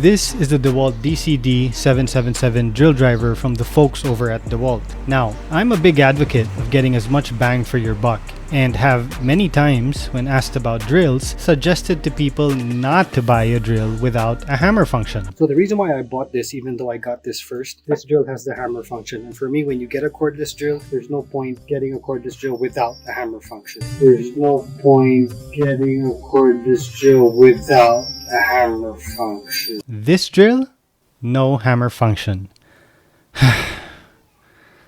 This is the Dewalt DCD7771 drill driver from the folks over at Dewalt. Now, I'm a big advocate of getting as much bang for your buck, and have many times, when asked about drills, suggested to people not to buy a drill without a hammer function. So the reason why I bought this, even though I got this first, this drill has the hammer function. And for me, when you get a cordless drill, there's no point getting a cordless drill without a hammer function. There's no point getting a cordless drill without a hammer function. This drill? No hammer function.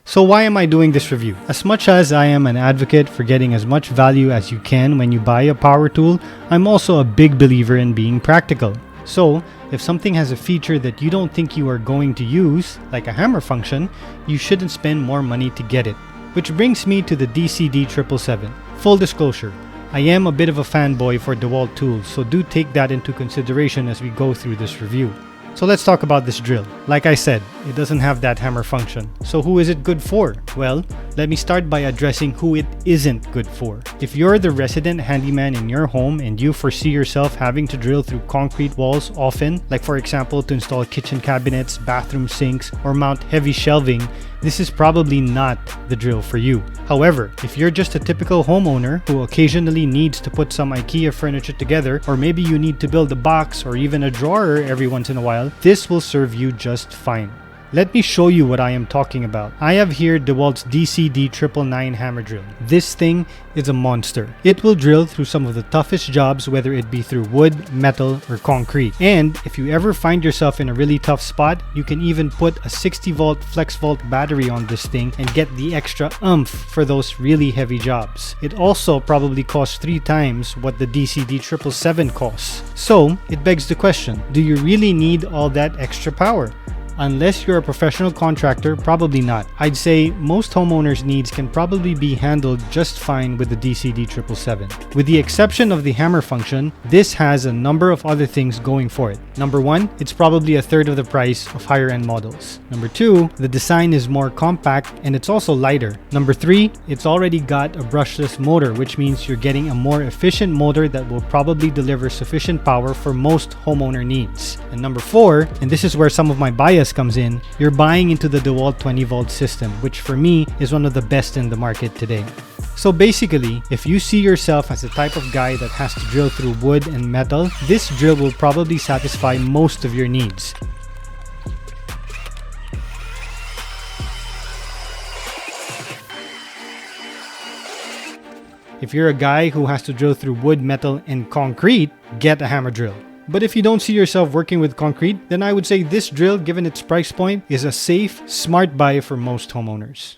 So why am I doing this review? As much as I am an advocate for getting as much value as you can when you buy a power tool, I'm also a big believer in being practical. So, if something has a feature that you don't think you are going to use, like a hammer function, you shouldn't spend more money to get it. Which brings me to the DCD77. Full disclosure, I am a bit of a fanboy for Dewalt tools, so do take that into consideration as we go through this review. So let's talk about this drill. Like I said, it doesn't have that hammer function. So who is it good for? Well, let me start by addressing who it isn't good for. If you're the resident handyman in your home and you foresee yourself having to drill through concrete walls often, like for example to install kitchen cabinets, bathroom sinks, or mount heavy shelving, this is probably not the drill for you. However, if you're just a typical homeowner who occasionally needs to put some IKEA furniture together, or maybe you need to build a box or even a drawer every once in a while, this will serve you just fine. Let me show you what I am talking about. I have here Dewalt's DCD7771 hammer drill. This thing is a monster. It will drill through some of the toughest jobs, whether it be through wood, metal, or concrete. And if you ever find yourself in a really tough spot, you can even put a 60-volt flex volt battery on this thing and get the extra oomph for those really heavy jobs. It also probably costs 3 times what the DCD7771 costs. So, it begs the question, do you really need all that extra power? Unless you're a professional contractor, probably not. I'd say most homeowners' needs can probably be handled just fine with the DCD7771. With the exception of the hammer function, this has a number of other things going for it. Number 1, it's probably a third of the price of higher end models. Number 2, the design is more compact and it's also lighter. Number 3, it's already got a brushless motor, which means you're getting a more efficient motor that will probably deliver sufficient power for most homeowner needs. And number 4, and this is where some of my bias comes in, you're buying into the Dewalt 20-volt system, which for me is one of the best in the market today. So basically, if you see yourself as the type of guy that has to drill through wood and metal, this drill will probably satisfy most of your needs. If you're a guy who has to drill through wood, metal, and concrete, get a hammer drill. But if you don't see yourself working with concrete, then I would say this drill, given its price point, is a safe, smart buy for most homeowners.